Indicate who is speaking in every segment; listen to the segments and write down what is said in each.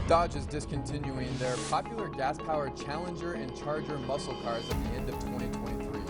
Speaker 1: Dodge is discontinuing their popular gas-powered Challenger and Charger muscle cars at the end of 2023.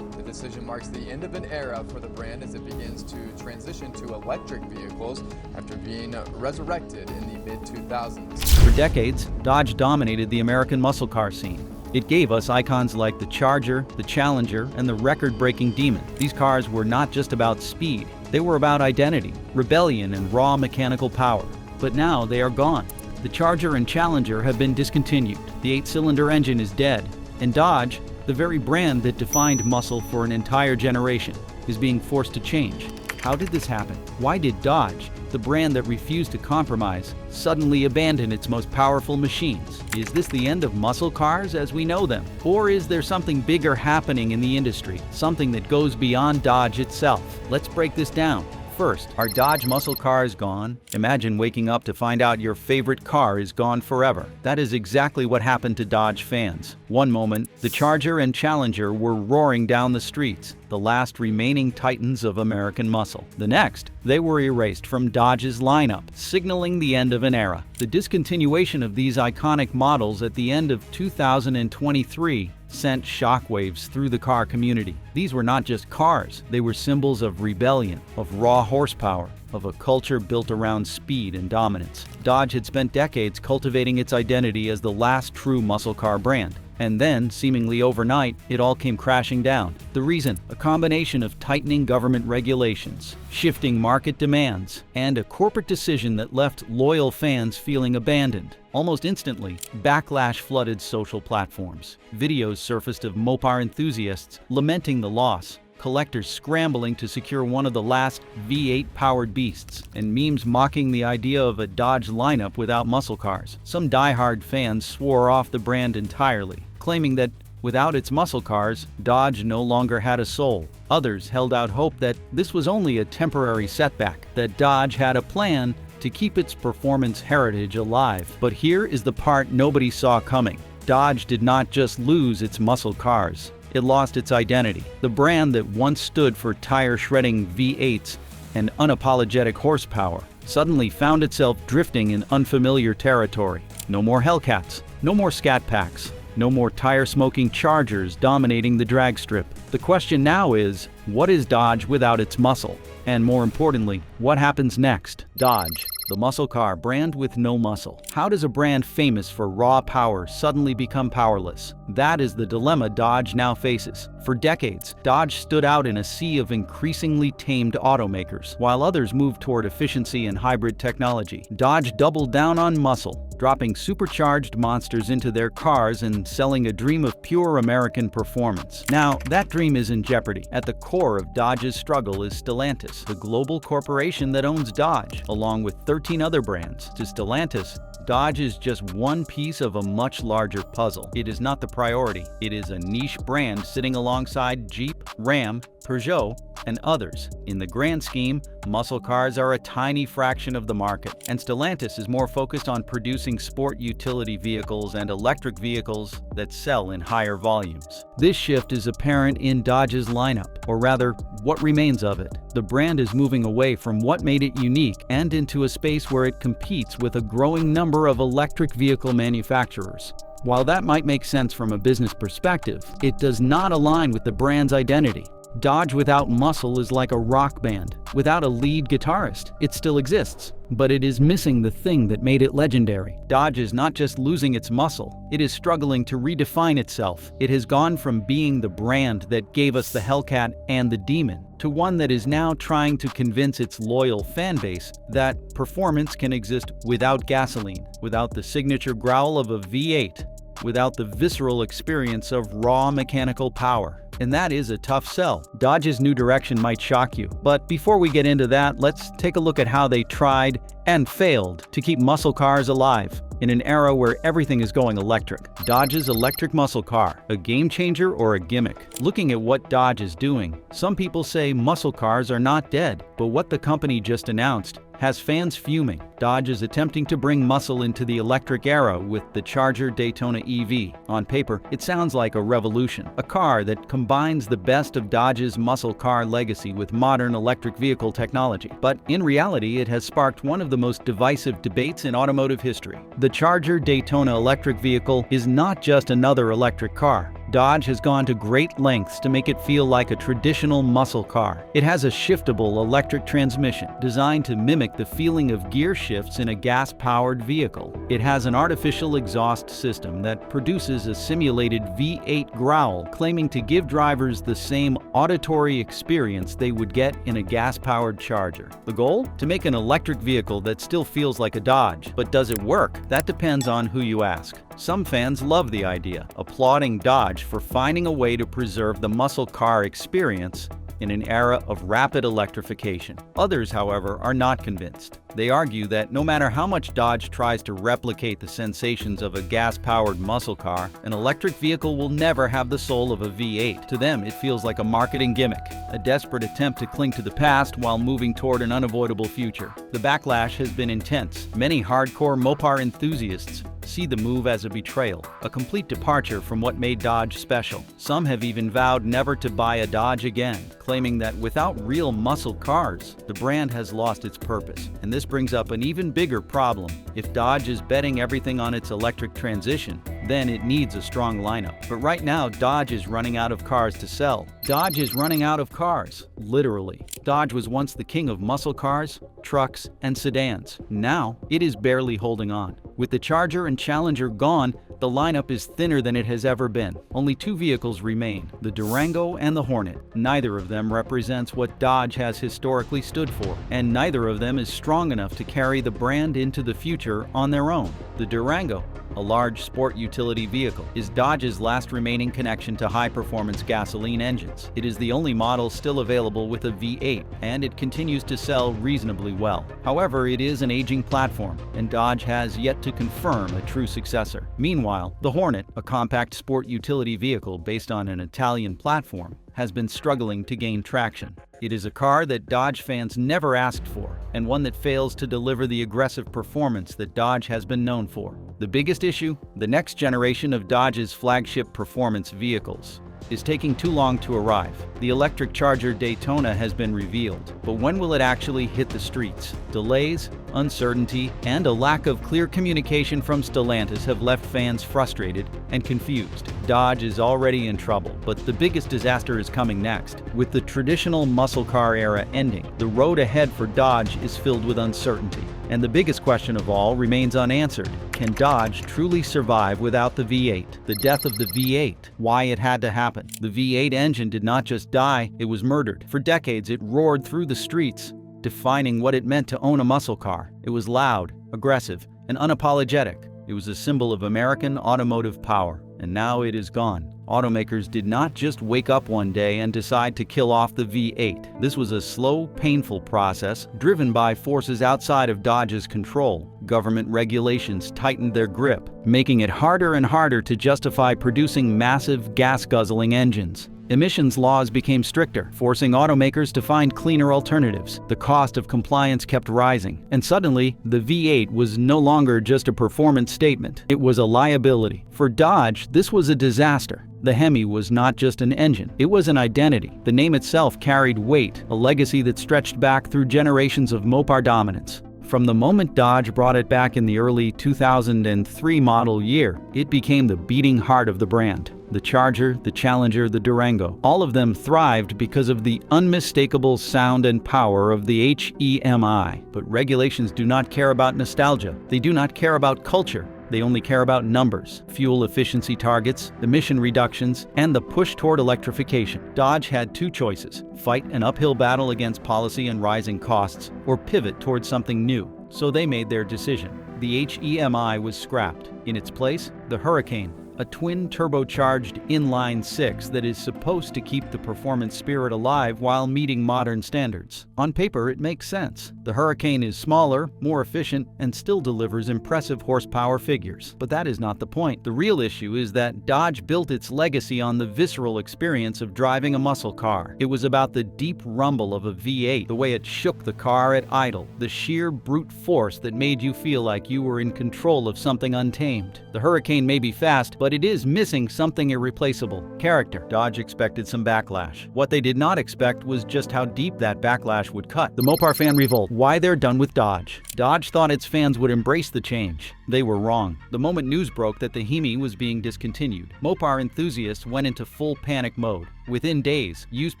Speaker 1: The decision marks the end of an era for the brand as it begins to transition to electric vehicles after being resurrected in the mid-2000s.
Speaker 2: For decades, Dodge dominated the American muscle car scene. It gave us icons like the Charger, the Challenger, and the record-breaking Demon. These cars were not just about speed, they were about identity, rebellion, and raw mechanical power. But now they are gone. The Charger and Challenger have been discontinued. The 8-cylinder engine is dead, and Dodge, the very brand that defined muscle for an entire generation, is being forced to change. How did this happen? Why did Dodge, the brand that refused to compromise, suddenly abandon its most powerful machines? Is this the end of muscle cars as we know them? Or is there something bigger happening in the industry, something that goes beyond Dodge itself? Let's break this down. First, are Dodge muscle cars gone? Imagine waking up to find out your favorite car is gone forever. That is exactly what happened to Dodge fans. One moment, the Charger and Challenger were roaring down the streets, the last remaining titans of American muscle. The next, they were erased from Dodge's lineup, signaling the end of an era. The discontinuation of these iconic models at the end of 2023 sent shockwaves through the car community. These were not just cars, they were symbols of rebellion, of raw horsepower, of a culture built around speed and dominance. Dodge had spent decades cultivating its identity as the last true muscle car brand. And then, seemingly overnight, it all came crashing down. The reason? A combination of tightening government regulations, shifting market demands, and a corporate decision that left loyal fans feeling abandoned. Almost instantly, backlash flooded social platforms. Videos surfaced of Mopar enthusiasts lamenting the loss, collectors scrambling to secure one of the last V8-powered beasts, and memes mocking the idea of a Dodge lineup without muscle cars. Some die-hard fans swore off the brand entirely, claiming that without its muscle cars, Dodge no longer had a soul. Others held out hope that this was only a temporary setback, that Dodge had a plan to keep its performance heritage alive. But here is the part nobody saw coming. Dodge did not just lose its muscle cars. It lost its identity. The brand that once stood for tire-shredding V8s and unapologetic horsepower suddenly found itself drifting in unfamiliar territory. No more Hellcats, no more Scat Packs, no more tire-smoking Chargers dominating the drag strip. The question now is, what is Dodge without its muscle? And more importantly, what happens next? Dodge, the muscle car brand with no muscle. How does a brand famous for raw power suddenly become powerless? That is the dilemma Dodge now faces. For decades, Dodge stood out in a sea of increasingly tamed automakers, while others moved toward efficiency and hybrid technology. Dodge doubled down on muscle, dropping supercharged monsters into their cars and selling a dream of pure American performance. Now, that dream is in jeopardy. At the core of Dodge's struggle is Stellantis, the global corporation that owns Dodge, along with 13 other brands. To Stellantis, Dodge is just one piece of a much larger puzzle. It is not the priority. It is a niche brand sitting alongside Jeep, Ram, Peugeot, and others. In the grand scheme, muscle cars are a tiny fraction of the market, and Stellantis is more focused on producing sport utility vehicles and electric vehicles that sell in higher volumes. This shift is apparent in Dodge's lineup, or rather, what remains of it. The brand is moving away from what made it unique and into a space where it competes with a growing number of electric vehicle manufacturers. While that might make sense from a business perspective, it does not align with the brand's identity. Dodge without muscle is like a rock band. Without a lead guitarist, it still exists, but it is missing the thing that made it legendary. Dodge is not just losing its muscle, it is struggling to redefine itself. It has gone from being the brand that gave us the Hellcat and the Demon to one that is now trying to convince its loyal fan base that performance can exist without gasoline, without the signature growl of a V8, without the visceral experience of raw mechanical power. And that is a tough sell. Dodge's new direction might shock you, but before we get into that, let's take a look at how they tried and failed to keep muscle cars alive in an era where everything is going electric. Dodge's electric muscle car, a game changer or a gimmick? Looking at what Dodge is doing, some people say muscle cars are not dead, but what the company just announced has fans fuming. Dodge is attempting to bring muscle into the electric era with the Charger Daytona EV. On paper, it sounds like a revolution, a car that combines the best of Dodge's muscle car legacy with modern electric vehicle technology. But in reality, it has sparked one of the most divisive debates in automotive history. The Charger Daytona electric vehicle is not just another electric car. Dodge has gone to great lengths to make it feel like a traditional muscle car. It has a shiftable electric transmission designed to mimic the feeling of gear shifts in a gas-powered vehicle. It has an artificial exhaust system that produces a simulated V8 growl, claiming to give drivers the same auditory experience they would get in a gas-powered Charger. The goal? To make an electric vehicle that still feels like a Dodge. But does it work? That depends on who you ask. Some fans love the idea, applauding Dodge for finding a way to preserve the muscle car experience in an era of rapid electrification. Others, however, are not convinced. They argue that no matter how much Dodge tries to replicate the sensations of a gas-powered muscle car, an electric vehicle will never have the soul of a V8. To them, it feels like a marketing gimmick, a desperate attempt to cling to the past while moving toward an unavoidable future. The backlash has been intense. Many hardcore Mopar enthusiasts see the move as a betrayal, a complete departure from what made Dodge special. Some have even vowed never to buy a Dodge again, claiming that without real muscle cars, the brand has lost its purpose. And this brings up an even bigger problem. If Dodge is betting everything on its electric transition, then it needs a strong lineup. But right now, Dodge is running out of cars to sell. Dodge is running out of cars, literally. Dodge was once the king of muscle cars, trucks, and sedans. Now, it is barely holding on. With the Charger and Challenger gone, the lineup is thinner than it has ever been. Only two vehicles remain, the Durango and the Hornet. Neither of them represents what Dodge has historically stood for, and neither of them is strong enough to carry the brand into the future on their own. The Durango, a large sport utility vehicle, is Dodge's last remaining connection to high-performance gasoline engines. It is the only model still available with a V8, and it continues to sell reasonably well. However, it is an aging platform, and Dodge has yet to confirm a true successor. Meanwhile, the Hornet, a compact sport utility vehicle based on an Italian platform, has been struggling to gain traction. It is a car that Dodge fans never asked for, and one that fails to deliver the aggressive performance that Dodge has been known for. The biggest issue? The next generation of Dodge's flagship performance vehicles is taking too long to arrive. The electric Charger Daytona has been revealed, but when will it actually hit the streets? Delays, uncertainty, and a lack of clear communication from Stellantis have left fans frustrated and confused. Dodge is already in trouble, but the biggest disaster is coming next. With the traditional muscle car era ending, the road ahead for Dodge is filled with uncertainty. And the biggest question of all remains unanswered. Can Dodge truly survive without the V8? The death of the V8, why it had to happen. The V8 engine did not just die, it was murdered. For decades, it roared through the streets, defining what it meant to own a muscle car. It was loud, aggressive, and unapologetic. It was a symbol of American automotive power, and now it is gone. Automakers did not just wake up one day and decide to kill off the V8. This was a slow, painful process driven by forces outside of Dodge's control. Government regulations tightened their grip, making it harder and harder to justify producing massive gas-guzzling engines. Emissions laws became stricter, forcing automakers to find cleaner alternatives. The cost of compliance kept rising, and suddenly, the V8 was no longer just a performance statement. It was a liability. For Dodge, this was a disaster. The Hemi was not just an engine, it was an identity. The name itself carried weight, a legacy that stretched back through generations of Mopar dominance. From the moment Dodge brought it back in the early 2003 model year, it became the beating heart of the brand. The Charger, the Challenger, the Durango, all of them thrived because of the unmistakable sound and power of the HEMI. But regulations do not care about nostalgia. They do not care about culture. They only care about numbers, fuel efficiency targets, emission reductions, and the push toward electrification. Dodge had two choices: fight an uphill battle against policy and rising costs, or pivot towards something new. So they made their decision. The HEMI was scrapped. In its place, the Hurricane, a twin turbocharged inline-six that is supposed to keep the performance spirit alive while meeting modern standards. On paper, it makes sense. The Hurricane is smaller, more efficient, and still delivers impressive horsepower figures. But that is not the point. The real issue is that Dodge built its legacy on the visceral experience of driving a muscle car. It was about the deep rumble of a V8, the way it shook the car at idle, the sheer brute force that made you feel like you were in control of something untamed. The Hurricane may be fast, but it is missing something irreplaceable: character. Dodge expected some backlash. What they did not expect was just how deep that backlash would cut. The Mopar fan revolt. Why they're done with Dodge. Dodge thought its fans would embrace the change. They were wrong. The moment news broke that the Hemi was being discontinued, Mopar enthusiasts went into full panic mode. Within days, used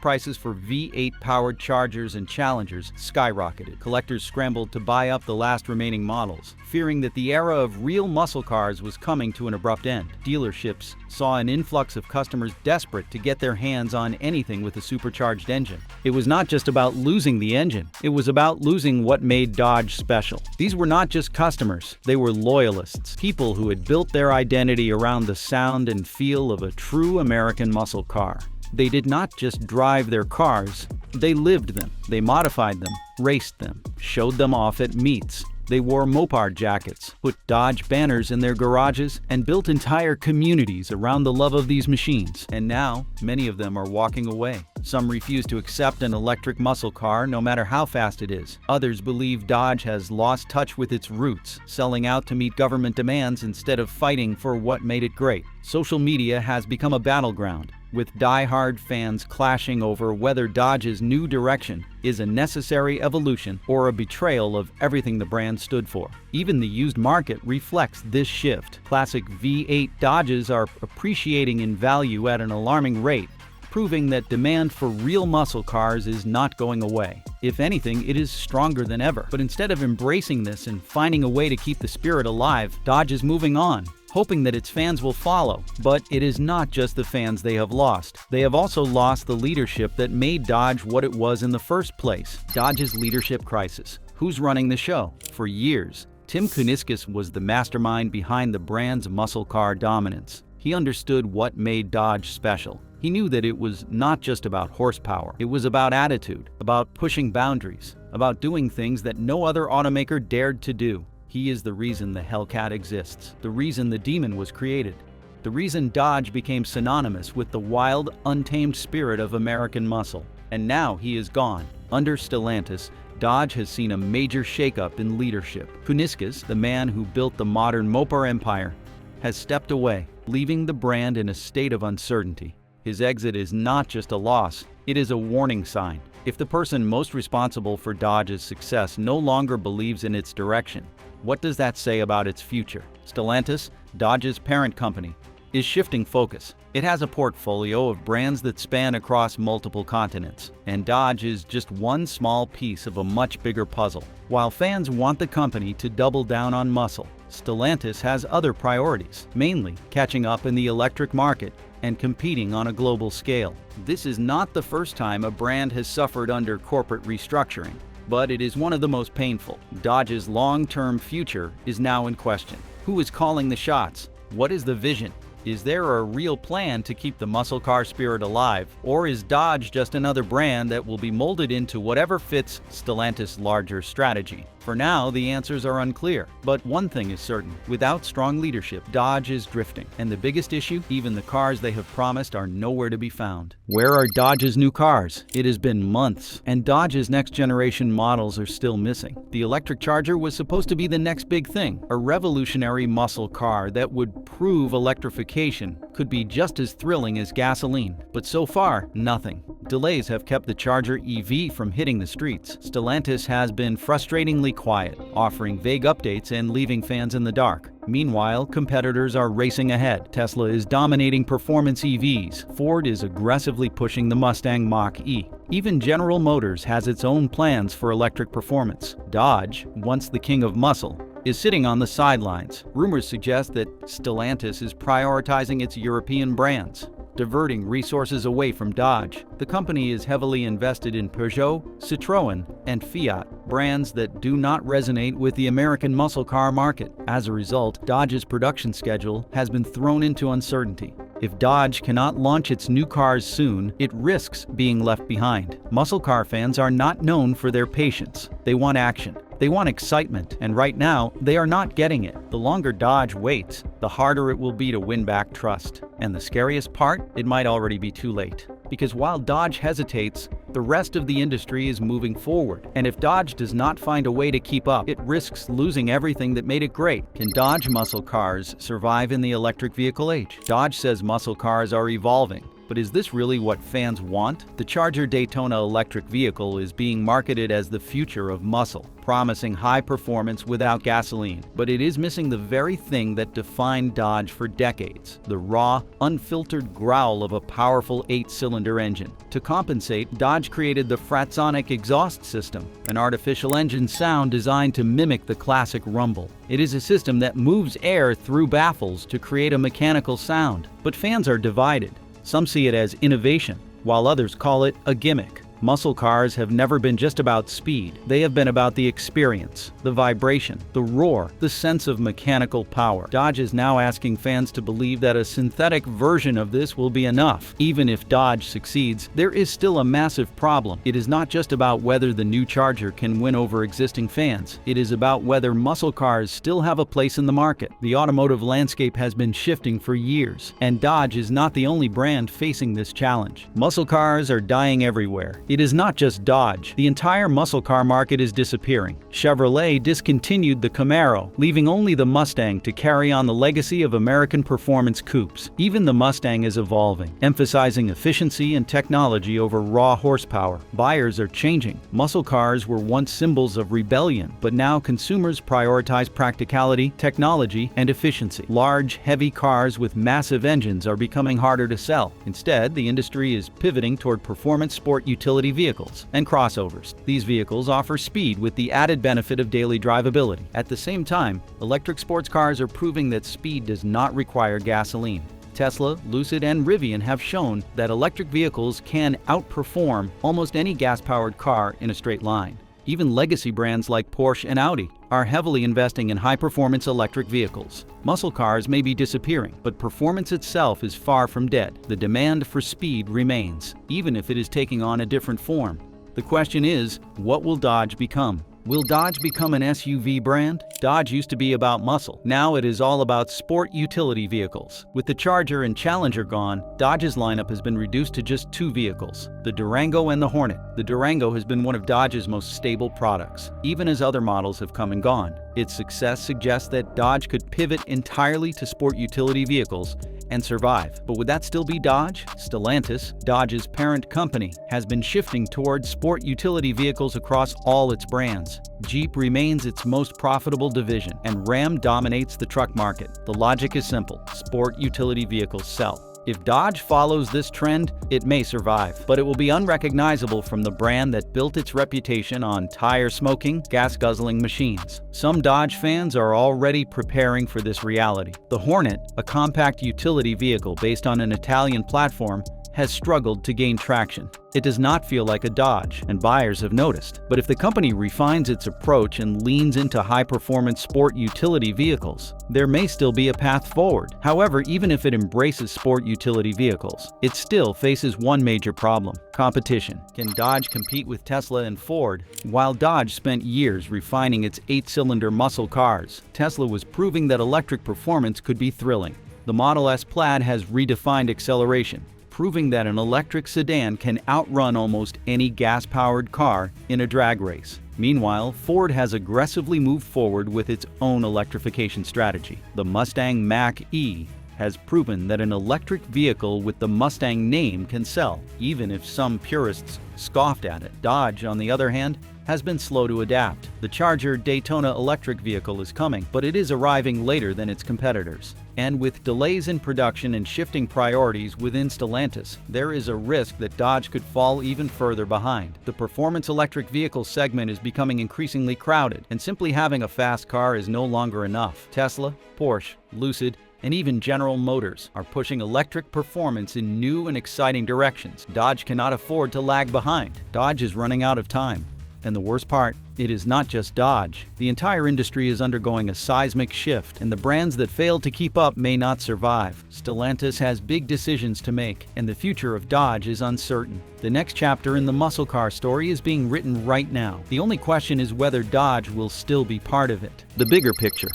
Speaker 2: prices for V8-powered Chargers and Challengers skyrocketed. Collectors scrambled to buy up the last remaining models, fearing that the era of real muscle cars was coming to an abrupt end. Dealerships saw an influx of customers desperate to get their hands on anything with a supercharged engine. It was not just about losing the engine, it was about losing what made Dodge special. These were not just customers, they were loyalists, people who had built their identity around the sound and feel of a true American muscle car. They did not just drive their cars, they lived them. They modified them, raced them, showed them off at meets. They wore Mopar jackets, put Dodge banners in their garages, and built entire communities around the love of these machines. And now, many of them are walking away. Some refuse to accept an electric muscle car, no matter how fast it is. Others believe Dodge has lost touch with its roots, selling out to meet government demands instead of fighting for what made it great. Social media has become a battleground, with die-hard fans clashing over whether Dodge's new direction is a necessary evolution or a betrayal of everything the brand stood for. Even the used market reflects this shift. Classic V8 Dodges are appreciating in value at an alarming rate, proving that demand for real muscle cars is not going away. If anything, it is stronger than ever. But instead of embracing this and finding a way to keep the spirit alive, Dodge is moving on, hoping that its fans will follow. But it is not just the fans they have lost. They have also lost the leadership that made Dodge what it was in the first place. Dodge's leadership crisis. Who's running the show? For years, Tim Kuniskis was the mastermind behind the brand's muscle car dominance. He understood what made Dodge special. He knew that it was not just about horsepower. It was about attitude, about pushing boundaries, about doing things that no other automaker dared to do. He is the reason the Hellcat exists, the reason the Demon was created, the reason Dodge became synonymous with the wild, untamed spirit of American muscle. And now he is gone. Under Stellantis, Dodge has seen a major shakeup in leadership. Kuniskis, the man who built the modern Mopar empire, has stepped away, leaving the brand in a state of uncertainty. His exit is not just a loss, it is a warning sign. If the person most responsible for Dodge's success no longer believes in its direction, what does that say about its future? Stellantis, Dodge's parent company, is shifting focus. It has a portfolio of brands that span across multiple continents, and Dodge is just one small piece of a much bigger puzzle. While fans want the company to double down on muscle, Stellantis has other priorities, mainly catching up in the electric market and competing on a global scale. This is not the first time a brand has suffered under corporate restructuring, but it is one of the most painful. Dodge's long-term future is now in question. Who is calling the shots? What is the vision? Is there a real plan to keep the muscle car spirit alive, or is Dodge just another brand that will be molded into whatever fits Stellantis' larger strategy? For now, the answers are unclear, but one thing is certain: without strong leadership, Dodge is drifting. And the biggest issue? Even the cars they have promised are nowhere to be found. Where are Dodge's new cars? It has been months, and Dodge's next generation models are still missing. The electric Charger was supposed to be the next big thing, a revolutionary muscle car that would prove electrification could be just as thrilling as gasoline. But so far, nothing. Delays have kept the Charger EV from hitting the streets. Stellantis has been frustratingly quiet, offering vague updates and leaving fans in the dark. Meanwhile, competitors are racing ahead. Tesla is dominating performance EVs. Ford is aggressively pushing the Mustang Mach-E. Even General Motors has its own plans for electric performance. Dodge, once the king of muscle, is sitting on the sidelines. Rumors suggest that Stellantis is prioritizing its European brands. diverting resources away from Dodge. The company is heavily invested in Peugeot, Citroën, and Fiat, brands that do not resonate with the American muscle car market. As a result, Dodge's production schedule has been thrown into uncertainty. If Dodge cannot launch its new cars soon, it risks being left behind. Muscle car fans are not known for their patience. They want action. They want excitement, and right now, they are not getting it. The longer Dodge waits, the harder it will be to win back trust. And the scariest part, it might already be too late. Because while Dodge hesitates, the rest of the industry is moving forward. And if Dodge does not find a way to keep up, it risks losing everything that made it great. Can Dodge muscle cars survive in the electric vehicle age? Dodge says muscle cars are evolving. But is this really what fans want? The Charger Daytona electric vehicle is being marketed as the future of muscle, promising high performance without gasoline. But it is missing the very thing that defined Dodge for decades: the raw, unfiltered growl of a powerful 8-cylinder engine. To compensate, Dodge created the Fratsonic exhaust system, an artificial engine sound designed to mimic the classic rumble. It is a system that moves air through baffles to create a mechanical sound. But fans are divided. Some see it as innovation, while others call it a gimmick. Muscle cars have never been just about speed. They have been about the experience, the vibration, the roar, the sense of mechanical power. Dodge is now asking fans to believe that a synthetic version of this will be enough. Even if Dodge succeeds, there is still a massive problem. It is not just about whether the new Charger can win over existing fans. It is about whether muscle cars still have a place in the market. The automotive landscape has been shifting for years, and Dodge is not the only brand facing this challenge. Muscle cars are dying everywhere. It is not just Dodge. The entire muscle car market is disappearing. Chevrolet discontinued the Camaro, leaving only the Mustang to carry on the legacy of American performance coupes. Even the Mustang is evolving, emphasizing efficiency and technology over raw horsepower. Buyers are changing. Muscle cars were once symbols of rebellion, but now consumers prioritize practicality, technology, and efficiency. Large, heavy cars with massive engines are becoming harder to sell. Instead, the industry is pivoting toward performance sport utility vehicles and crossovers. These vehicles offer speed with the added benefit of daily drivability. At the same time, electric sports cars are proving that speed does not require gasoline. Tesla, Lucid, and Rivian have shown that electric vehicles can outperform almost any gas-powered car in a straight line. Even legacy brands like Porsche and Audi are heavily investing in high-performance electric vehicles. Muscle cars may be disappearing, but performance itself is far from dead. The demand for speed remains, even if it is taking on a different form. The question is, what will Dodge become? Will Dodge become an SUV brand? Dodge used to be about muscle. Now it is all about sport utility vehicles. With the Charger and Challenger gone, Dodge's lineup has been reduced to just 2 vehicles, the Durango and the Hornet. The Durango has been one of Dodge's most stable products, even as other models have come and gone. Its success suggests that Dodge could pivot entirely to sport utility vehicles and survive. But would that still be Dodge? Stellantis, Dodge's parent company, has been shifting towards sport utility vehicles across all its brands. Jeep remains its most profitable division, and Ram dominates the truck market. The logic is simple: sport utility vehicles sell. If Dodge follows this trend, it may survive, but it will be unrecognizable from the brand that built its reputation on tire-smoking, gas-guzzling machines. Some Dodge fans are already preparing for this reality. The Hornet, a compact utility vehicle based on an Italian platform, has struggled to gain traction. It does not feel like a Dodge, and buyers have noticed. But if the company refines its approach and leans into high-performance sport utility vehicles, there may still be a path forward. However, even if it embraces sport utility vehicles, it still faces one major problem: competition. Can Dodge compete with Tesla and Ford? While Dodge spent years refining its 8-cylinder muscle cars, Tesla was proving that electric performance could be thrilling. The Model S Plaid has redefined acceleration, proving that an electric sedan can outrun almost any gas-powered car in a drag race. Meanwhile, Ford has aggressively moved forward with its own electrification strategy. The Mustang Mach-E has proven that an electric vehicle with the Mustang name can sell, even if some purists scoffed at it. Dodge, on the other hand, has been slow to adapt. The Charger Daytona electric vehicle is coming, but it is arriving later than its competitors. And with delays in production and shifting priorities within Stellantis, there is a risk that Dodge could fall even further behind. The performance electric vehicle segment is becoming increasingly crowded, and simply having a fast car is no longer enough. Tesla, Porsche, Lucid, and even General Motors are pushing electric performance in new and exciting directions. Dodge cannot afford to lag behind. Dodge is running out of time. And the worst part, it is not just Dodge. The entire industry is undergoing a seismic shift, and the brands that fail to keep up may not survive. Stellantis has big decisions to make, and the future of Dodge is uncertain. The next chapter in the muscle car story is being written right now. The only question is whether Dodge will still be part of it. The bigger picture.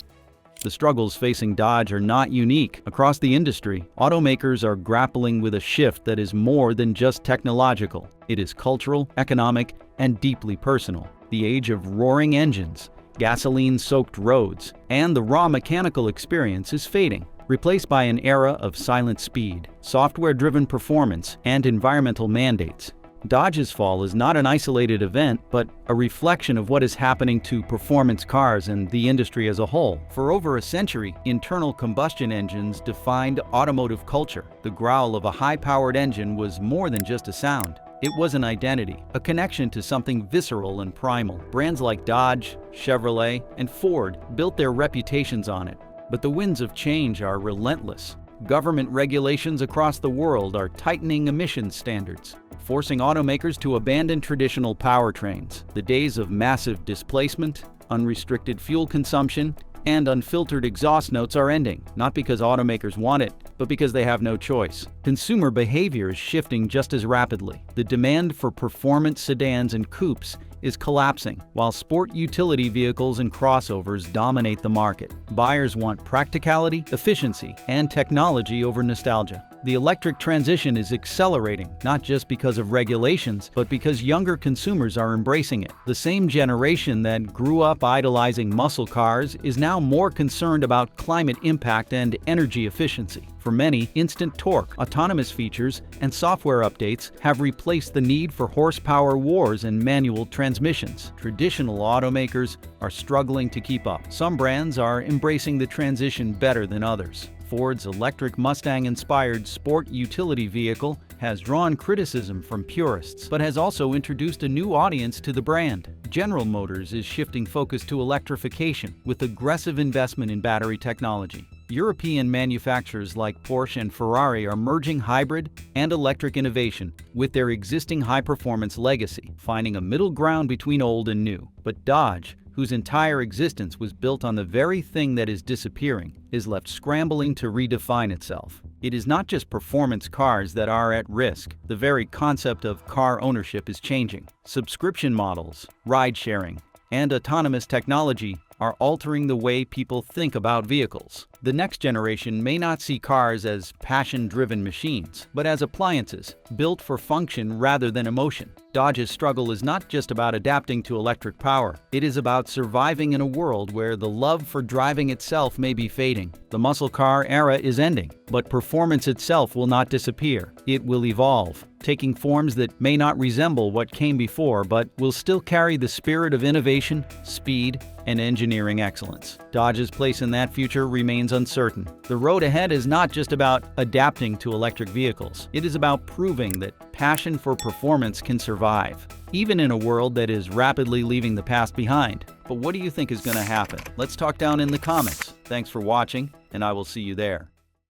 Speaker 2: The struggles facing Dodge are not unique. Across the industry, automakers are grappling with a shift that is more than just technological. It is cultural, economic, and deeply personal. The age of roaring engines, gasoline-soaked roads, and the raw mechanical experience is fading, replaced by an era of silent speed, software-driven performance, and environmental mandates. Dodge's fall is not an isolated event, but a reflection of what is happening to performance cars and the industry as a whole. For over a century, internal combustion engines defined automotive culture. The growl of a high-powered engine was more than just a sound. It was an identity, a connection to something visceral and primal. Brands like Dodge, Chevrolet, and Ford built their reputations on it. But the winds of change are relentless. Government regulations across the world are tightening emissions standards, forcing automakers to abandon traditional powertrains. The days of massive displacement, unrestricted fuel consumption, and unfiltered exhaust notes are ending, not because automakers want it, but because they have no choice. Consumer behavior is shifting just as rapidly. The demand for performance sedans and coupes is collapsing, while sport utility vehicles and crossovers dominate the market. Buyers want practicality, efficiency, and technology over nostalgia. The electric transition is accelerating, not just because of regulations, but because younger consumers are embracing it. The same generation that grew up idolizing muscle cars is now more concerned about climate impact and energy efficiency. For many, instant torque, autonomous features, and software updates have replaced the need for horsepower wars and manual transmissions. Traditional automakers are struggling to keep up. Some brands are embracing the transition better than others. Ford's electric Mustang-inspired sport utility vehicle has drawn criticism from purists, but has also introduced a new audience to the brand. General Motors is shifting focus to electrification with aggressive investment in battery technology. European manufacturers like Porsche and Ferrari are merging hybrid and electric innovation with their existing high-performance legacy, finding a middle ground between old and new. But Dodge, whose entire existence was built on the very thing that is disappearing, is left scrambling to redefine itself. It is not just performance cars that are at risk. The very concept of car ownership is changing. Subscription models, ride-sharing, and autonomous technology are altering the way people think about vehicles. The next generation may not see cars as passion-driven machines, but as appliances, built for function rather than emotion. Dodge's struggle is not just about adapting to electric power. It is about surviving in a world where the love for driving itself may be fading. The muscle car era is ending, but performance itself will not disappear. It will evolve, taking forms that may not resemble what came before, but will still carry the spirit of innovation, speed, and engineering excellence. Dodge's place in that future remains uncertain. The road ahead is not just about adapting to electric vehicles. It is about proving that passion for performance can survive, even in a world that is rapidly leaving the past behind. But what do you think is going to happen? Let's talk down in the comments. Thanks for watching, and I will see you there.